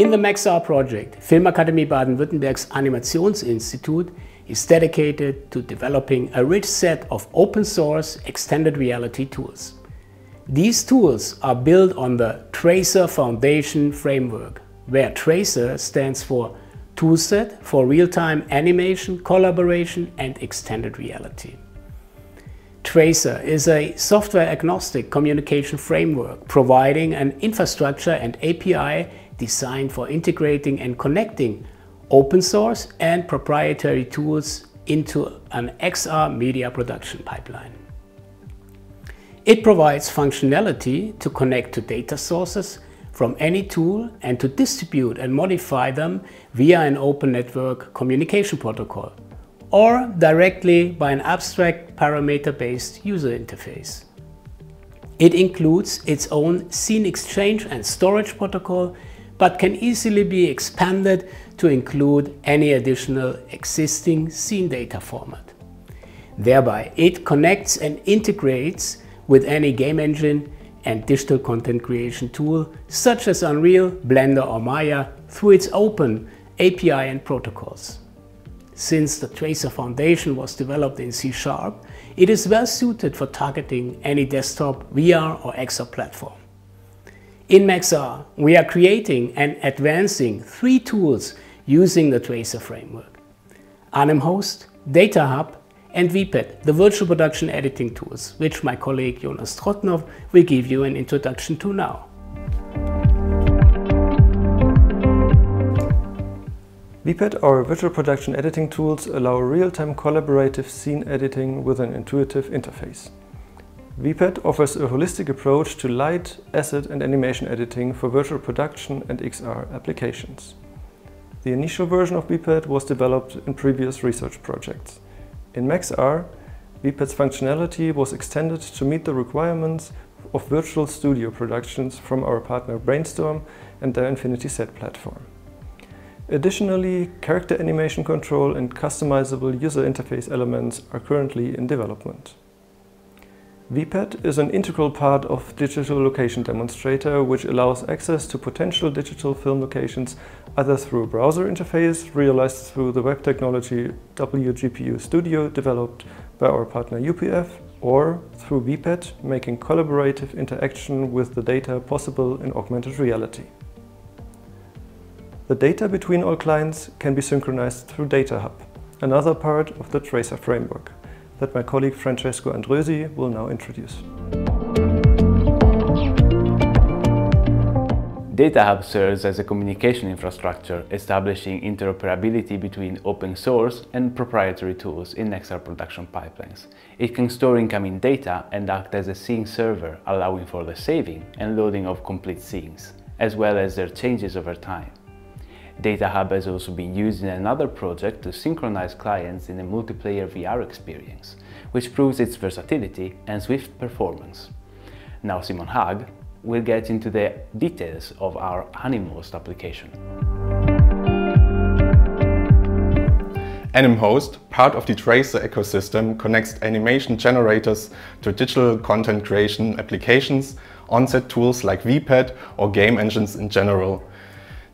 In the Maxar project, Filmakademie Baden-Württemberg's Animationsinstitut is dedicated to developing a rich set of open source extended reality tools. These tools are built on the Tracer Foundation framework, where Tracer stands for Toolset for real-time animation, collaboration and extended reality. Tracer is a software-agnostic communication framework providing an infrastructure and API designed for integrating and connecting open source and proprietary tools into an XR media production pipeline. It provides functionality to connect to data sources from any tool and to distribute and modify them via an open network communication protocol or directly by an abstract parameter-based user interface. It includes its own scene exchange and storage protocol, but can easily be expanded to include any additional existing scene data format. Thereby, it connects and integrates with any game engine and digital content creation tool such as Unreal, Blender or Maya through its open API and protocols. Since the Tracer Foundation was developed in C#, it is well suited for targeting any desktop, VR or XR platform. In Maxar, we are creating and advancing 3 tools using the Tracer framework: AnimHost, DataHub and VPET, the virtual production editing tools, which my colleague Jonas Trottnow will give you an introduction to now. VPET, or virtual production editing tools, allow real-time collaborative scene editing with an intuitive interface. VPET offers a holistic approach to light, asset and animation editing for virtual production and XR applications. The initial version of VPET was developed in previous research projects. In Maxar, VPET's functionality was extended to meet the requirements of virtual studio productions from our partner Brainstorm and their Infinity Set platform. Additionally, character animation control and customizable user interface elements are currently in development. VPET is an integral part of Digital Location Demonstrator, which allows access to potential digital film locations either through a browser interface realized through the web technology WGPU Studio developed by our partner UPF, or through VPET, making collaborative interaction with the data possible in augmented reality. The data between all clients can be synchronized through DataHub, another part of the Tracer framework that my colleague Francesco Andreussi will now introduce. DataHub serves as a communication infrastructure, establishing interoperability between open source and proprietary tools in XR production pipelines. It can store incoming data and act as a scene server, allowing for the saving and loading of complete scenes, as well as their changes over time. DataHub has also been used in another project to synchronize clients in a multiplayer VR experience, which proves its versatility and swift performance. Now Haag will get into the details of our AnimHost application. AnimHost, part of the Tracer ecosystem, connects animation generators to digital content creation applications, on-set tools like VPET or game engines in general.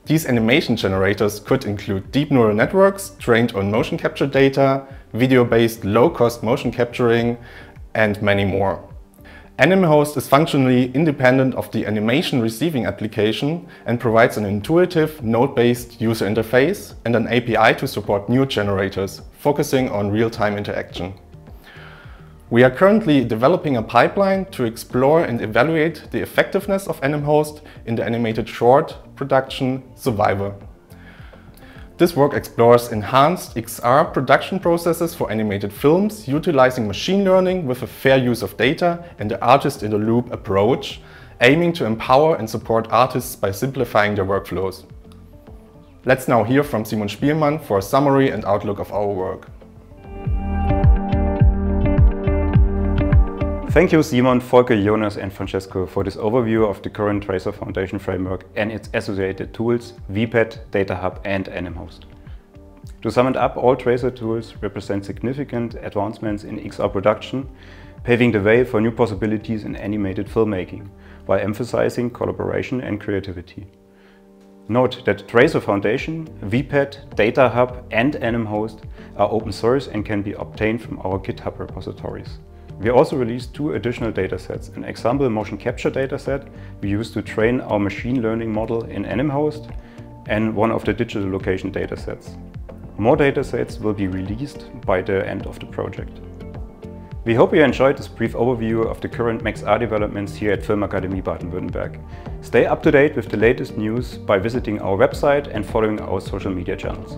These animation generators could include deep neural networks trained on motion capture data, video-based low-cost motion capturing, and many more. AnimHost is functionally independent of the animation receiving application and provides an intuitive, node-based user interface and an API to support new generators, focusing on real-time interaction. We are currently developing a pipeline to explore and evaluate the effectiveness of AnimHost in the animated short production Survivor. This work explores enhanced XR production processes for animated films, utilizing machine learning with a fair use of data and the artist-in-the-loop approach, aiming to empower and support artists by simplifying their workflows. Let's now hear from Spielmann for a summary and outlook of our work. Thank you Simon, Volker, Jonas and Francesco for this overview of the current Tracer Foundation framework and its associated tools, VPET, DataHub and AnimHost. To sum it up, all Tracer tools represent significant advancements in XR production, paving the way for new possibilities in animated filmmaking, while emphasizing collaboration and creativity. Note that Tracer Foundation, VPET, DataHub and AnimHost are open source and can be obtained from our GitHub repositories. We also released 2 additional datasets, an example motion capture dataset we use to train our machine learning model in AnimHost, and one of the digital location datasets. More datasets will be released by the end of the project. We hope you enjoyed this brief overview of the current MaxR developments here at Filmakademie Baden-Württemberg. Stay up to date with the latest news by visiting our website and following our social media channels.